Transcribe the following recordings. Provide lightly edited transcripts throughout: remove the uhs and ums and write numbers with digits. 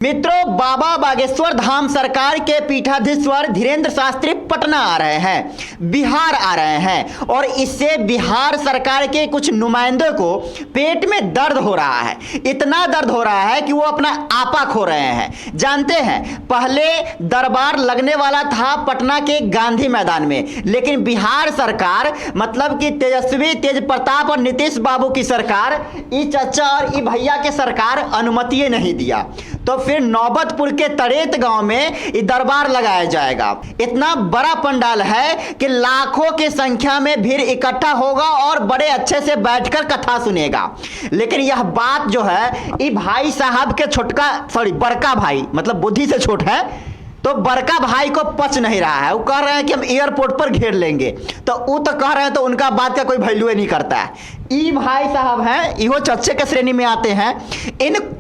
मित्रों, बाबा बागेश्वर धाम सरकार के पीठाधीश्वर धीरेन्द्र शास्त्री पटना आ रहे हैं, बिहार आ रहे हैं और इससे बिहार सरकार के कुछ नुमाइंदों को पेट में दर्द हो रहा है। इतना दर्द हो रहा है कि वो अपना आपा खो रहे हैं। जानते हैं, पहले दरबार लगने वाला था पटना के गांधी मैदान में, लेकिन बिहार सरकार मतलब कि तेजस्वी तेज प्रताप और नीतीश बाबू की सरकार, ई चचा और ई भैया के सरकार अनुमति नहीं दिया, तो फिर नौबतपुर के तरेत गांव में ये दरबार लगाया जाएगा। इतना बड़ा पंडाल है कि लाखों की संख्या में भीड़ इकट्ठा होगा और बड़े अच्छे से बैठकर कथा सुनेगा। लेकिन यह बात जो है, ये भाई साहब के बड़का भाई मतलब बुद्धि से छोट है, तो बड़का भाई को पच नहीं रहा है। वो कह रहे हैं कि हम एयरपोर्ट पर घेर लेंगे, तो वो तो कह रहे हैं, तो उनका बात का कोई वैल्यू नहीं करता है। ई भाई साहब हैं, इहो चच्चे के श्रेणी में आते हैं।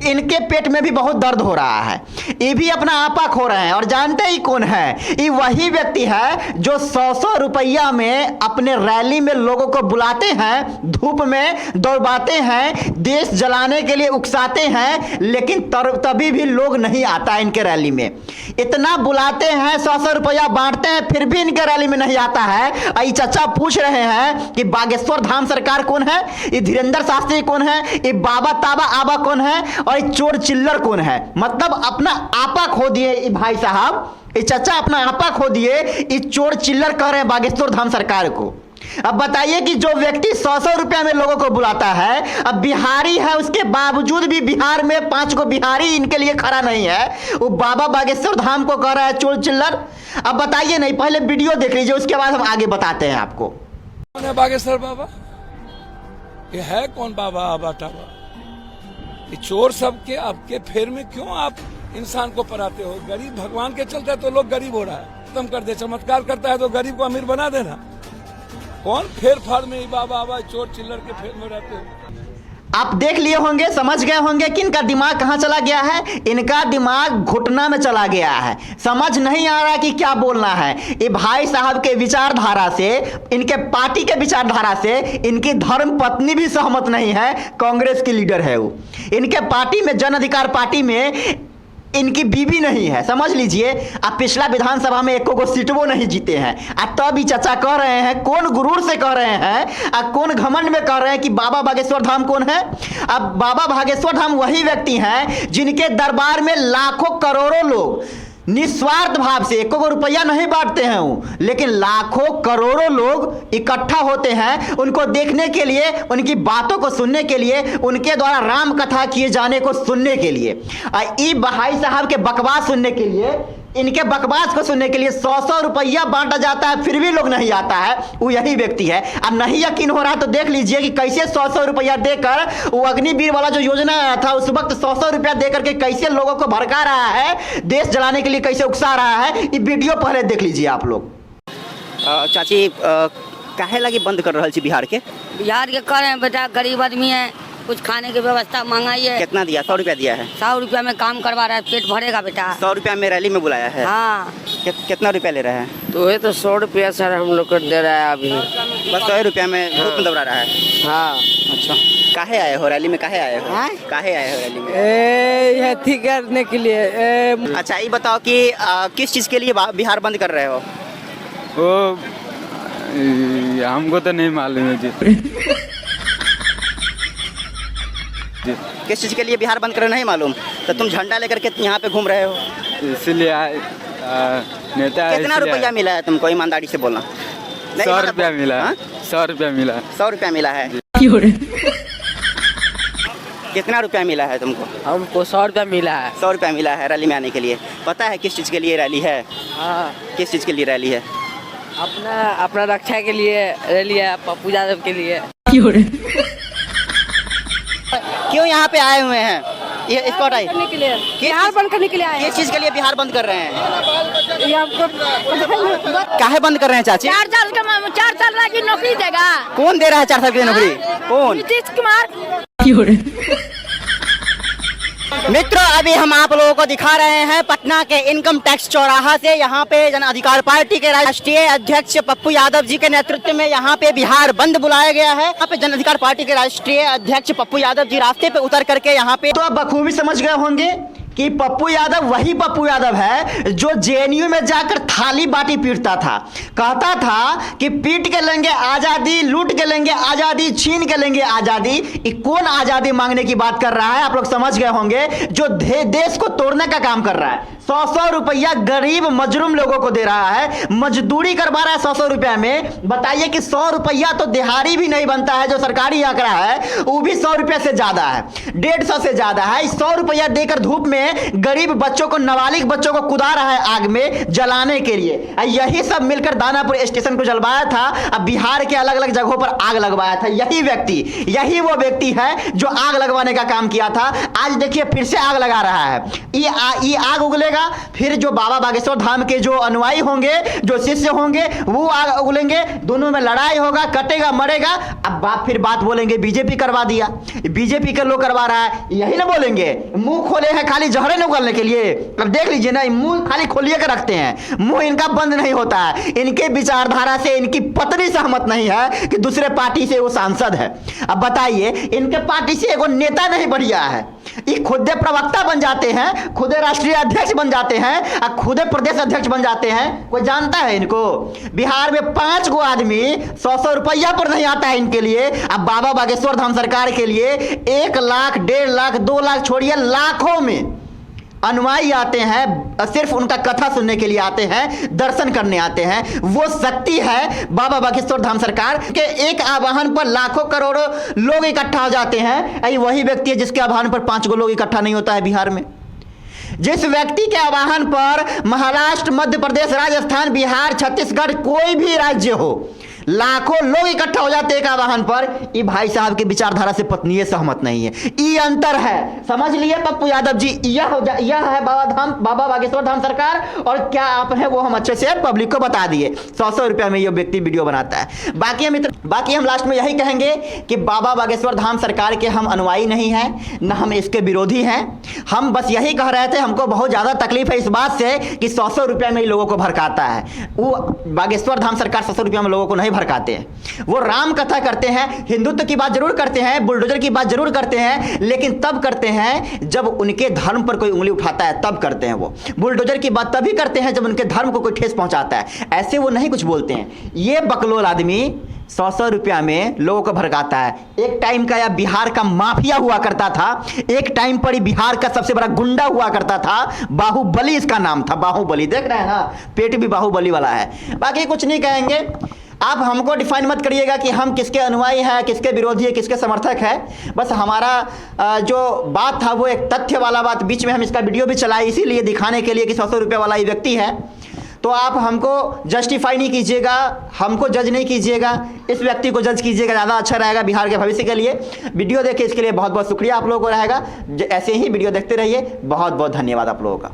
इनके पेट में भी बहुत दर्द हो रहा है, ये भी अपना आपा खो रहे हैं। और जानते ही कौन है? ये वही व्यक्ति है जो 100-100 रुपया में अपने रैली में लोगों को बुलाते हैं, धूप में दौड़ाते हैं, देश जलाने के लिए उकसाते हैं, लेकिन तभी भी लोग नहीं आता इनके रैली में। इतना बुलाते हैं, 100-100 रुपया बांटते हैं, फिर भी इनके रैली में नहीं आता है। ये चचा पूछ रहे हैं कि बागेश्वर धाम सरकार कौन है, ये धीरेन्द्र शास्त्री कौन है, ये बाबा ताबा आबा कौन है और ये चोर चिल्लर कौन है। मतलब अपना आपा खो दिए ये भाई साहब, ये चचा अपना आपा खो दिए, ये चोर चिल्लर कह रहे हैं बागेश्वर धाम सरकार को। अब बताइए कि जो व्यक्ति 100-100 रुपया में लोगों को बुलाता है, अब बिहारी है, उसके बावजूद भी बिहार में 5 को बिहारी इनके लिए खड़ा नहीं है, वो बाबा बागेश्वर धाम को कह रहा है चोर चिल्लर। अब बताइए, नहीं, पहले वीडियो देख लीजिए, उसके बाद हम आगे बताते हैं आपको। कौन है बागेश्वर बाबा? ये है कौन बाबा आबा ताबा? ये चोर सबके आपके फेर में क्यों आप इंसान को पराते हो? गरीब भगवान के चलते तो लोग गरीब हो रहा है, खत्म कर दे। चमत्कार करता है तो गरीब को अमीर बना देना। कौन फेर फाड़ में बाबा आबा चोर चिल्लर के फेर में रहते हो? आप देख लिए होंगे, समझ गए होंगे कि इनका दिमाग कहां चला गया है। इनका दिमाग घुटना में चला गया है, समझ नहीं आ रहा कि क्या बोलना है। ये भाई साहब के विचारधारा से, इनके पार्टी के विचारधारा से इनकी धर्म पत्नी भी सहमत नहीं है। कांग्रेस की लीडर है वो। इनके पार्टी में, जन अधिकार पार्टी में इनकी बीबी नहीं है, समझ लीजिए। अब पिछला विधानसभा में एको को सीट वो नहीं जीते हैं। अब तब भी चचा कह रहे हैं, कौन गुरूर से कह रहे हैं, अब कौन घमंड में कह रहे हैं कि बाबा बागेश्वर धाम कौन है। अब बाबा बागेश्वर धाम वही व्यक्ति हैं जिनके दरबार में लाखों करोड़ों लोग निस्वार्थ भाव से, एको रुपया नहीं बांटते हैं वो, लेकिन लाखों करोड़ों लोग इकट्ठा होते हैं उनको देखने के लिए, उनकी बातों को सुनने के लिए, उनके द्वारा राम कथा किए जाने को सुनने के लिए। ई भाई साहब के बकवास सुनने के लिए, इनके बकवास को सुनने के लिए 100-100 रुपया बांटा जाता है, फिर भी लोग नहीं आता है। वो यही व्यक्ति है। अब नहीं यकीन हो रहा तो देख लीजिए कि कैसे 100-100 रुपया देकर, वो अग्निवीर वाला जो योजना आया था उस वक्त 100-100 रुपया देकर के कैसे लोगों को भड़का रहा है, देश जलाने के लिए कैसे उकसा रहा है। ये वीडियो पहले देख लीजिए आप लोग। चाची, काहे लगे बंद कर रहा बिहार के? बिहार के कर रहे हैं बेटा, गरीब आदमी है, कुछ खाने की व्यवस्था महंगाई है। कितना दिया? 100 रुपया दिया है। 100 रुपया में काम करवा रहा है, पेट भरेगा बेटा। 100 रुपया में रैली में बुलाया है। हाँ। कितना रुपया ले रहा है? तो ये तो 100 रुपया सर हम लोग को दे रहा है अभी। बस 100 रुपया में धूप में दौड़ा रहा है। हाँ। अच्छा, काहे आए हो रैली में? काहे आए हो? काहे आए हो रैली में? ये ठीक करने के लिए। अच्छा, ये बताओ कि किस चीज़ के लिए बिहार बंद कर रहे हो? वो हमको तो नहीं मालूम है जी। किस चीज़ के लिए बिहार बंद कर रहे नहीं मालूम? तो तुम झंडा लेकर के यहाँ पे घूम रहे हो, इसलिए नेता। कितना रुपया मिला है तुमको? ईमानदारी से बोलना। 100 रुपया मिला है। 100 रुपया मिला है। 100 रुपया मिला है। कितना रुपया मिला है तुमको? हमको 100 रुपया मिला है। 100 रुपया मिला है रैली में आने के लिए। पता है किस चीज़ के लिए रैली है? हाँ। किस चीज़ के लिए रैली है? अपना रक्षा के लिए रैली है, पप्पू यादव के लिए। क्यों यहाँ पे आए हुए हैं? ये इसको हटाइए। बिहार बंद करने के लिए आए। किस चीज़ के लिए बिहार बंद कर रहे हैं? हमको काहे बंद कर रहे हैं चाची? 4 साल की नौकरी देगा। कौन दे रहा है 4 साल की नौकरी? कौन? नीतीश कुमार। मित्रों, अभी हम आप लोगों को दिखा रहे हैं पटना के इनकम टैक्स चौराहा से। यहाँ पे जन अधिकार पार्टी के राष्ट्रीय अध्यक्ष पप्पू यादव जी के नेतृत्व में यहाँ पे बिहार बंद बुलाया गया है। यहाँ पे जन अधिकार पार्टी के राष्ट्रीय अध्यक्ष पप्पू यादव जी रास्ते पे उतर करके यहाँ पे, तो आप बखूबी समझ गए होंगे कि पप्पू यादव वही पप्पू यादव है जो जेएनयू में जाकर थाली बाटी पीटता था, कहता था कि पीट के लेंगे आजादी, लूट के लेंगे आजादी, छीन के लेंगे आजादी। ये कौन आजादी मांगने की बात कर रहा है? आप लोग समझ गए होंगे, जो देश को तोड़ने का काम कर रहा है। 100 रुपया गरीब मजलूम लोगों को दे रहा है, मजदूरी करवा रहा है 100 रुपया में। बताइए कि 100 रुपया तो दिहाड़ी भी नहीं बनता है, जो सरकारी आंकड़ा है वो भी 100 रुपये से ज्यादा है, 150 से ज्यादा है। 100 रुपया देकर धूप में गरीब बच्चों को, नाबालिग बच्चों को कुदा रहा है आग में जलाने के लिए। यही सब मिलकर दानापुर स्टेशन को जलवाया था, अब बिहार के अलग अलग जगहों पर आग लगवाया था। यही वो व्यक्ति है जो आग लगवाने का काम किया था। आज देखिए फिर से आग लगा रहा है। ये आग उगलेगा, फिर जो बाबा बागेश्वर धाम के जो अनुयायी होंगे, जो शिष्य होंगे, वो आग उगलेंगे, दोनों में लड़ाई होगा, कटेगा मरेगा। अब फिर बात बोलेंगे बीजेपी करवा दिया, बीजेपी के लोग करवा रहा है, यही ना बोलेंगे। मुंह खोले हैं खाली जहरे न उगलने के लिए। अब देख लीजिए ना, मुंह खाली खोलिए कर रखते हैं, मुंह इनका बंद नहीं होता है। इनके विचारधारा से इनकी पत्नी सहमत नहीं है कि दूसरे पार्टी से वो सांसद है। अब बताइए, इनके पार्टी से एगो नेता नहीं बढ़िया है, ये खुद प्रवक्ता बन जाते हैं, खुद राष्ट्रीय अध्यक्ष बन जाते हैं, और खुद प्रदेश अध्यक्ष बन जाते हैं। कोई जानता है इनको? बिहार में 5 गो आदमी 100 रुपया पर नहीं आता है इनके लिए। अब बाबा बागेश्वर धाम सरकार के लिए 1 लाख, 1.5 लाख, 2 लाख छोड़िए, लाखों में अनुयायी आते हैं, सिर्फ उनका कथा सुनने के लिए आते हैं, दर्शन करने आते हैं। वो शक्ति है बाबा बागेश्वर धाम सरकार के। एक आवाहन पर लाखों करोड़ों लोग इकट्ठा हो जाते हैं। यही वही व्यक्ति है जिसके आवाहन पर 5 गो लोग इकट्ठा नहीं होता है बिहार में। जिस व्यक्ति के आवाहन पर महाराष्ट्र, मध्य प्रदेश, राजस्थान, बिहार, छत्तीसगढ़, कोई भी राज्य हो, लाखों लोग इकट्ठा हो जाते हैं एक आवाहन पर, ये भाई साहब की विचारधारा से पत्नी सहमत नहीं है। ये अंतर है, समझ लिए पप्पू यादव जी। यह है बाबा बागेश्वर धाम सरकार, और क्या आप है वो हम अच्छे से पब्लिक को बता दिए। 100 रुपया में ये व्यक्ति वीडियो बनाता है। बाकी हम लास्ट में यही कहेंगे कि बाबा बागेश्वर धाम सरकार के हम अनुयायी नहीं हैं, न हम इसके विरोधी हैं। हम बस यही कह रहे थे, हमको बहुत ज्यादा तकलीफ है इस बात से कि 100 रुपया में लोगों को भड़काता है। वो बागेश्वर धाम सरकार 100 रुपया में लोगों को नहीं भड़काते हैं। वो राम कथा करते हैं, हिंदुत्व की बात जरूर करते हैं, बुलडोजर की बात जरूर करते हैं, लेकिन तब करते हैं जब उनके धर्म पर कोई उंगली उठाता है, तब करते हैं। वो बुलडोजर की बात तभी करते हैं जब उनके धर्म को कोई ठेस पहुंचाता है। ऐसे वो नहीं कुछ बोलते हैं। ये बकलोल आदमी 100 रुपया में लोगों को भड़काता है। एक टाइम का यह बिहार का माफिया हुआ करता था, एक टाइम पर ही बिहार का सबसे बड़ा गुंडा हुआ करता था। बाहुबली इसका नाम था, बाहुबली। देख रहे हैं ना, पेट भी बाहुबली वाला है। बाकी कुछ नहीं कहेंगे। आप हमको डिफाइन मत करिएगा कि हम किसके अनुयायी हैं, किसके विरोधी है, किसके समर्थक है। बस हमारा जो बात था वो एक तथ्य वाला बात, बीच में हम इसका वीडियो भी चलाए इसीलिए दिखाने के लिए कि 100 रुपये वाला ये व्यक्ति है। तो आप हमको जस्टिफाई नहीं कीजिएगा, हमको जज नहीं कीजिएगा, इस व्यक्ति को जज कीजिएगा, ज़्यादा अच्छा रहेगा बिहार के भविष्य के लिए। वीडियो देखे इसके लिए बहुत बहुत शुक्रिया आप लोगों को रहेगा। ऐसे ही वीडियो देखते रहिए। बहुत बहुत धन्यवाद आप लोगों का।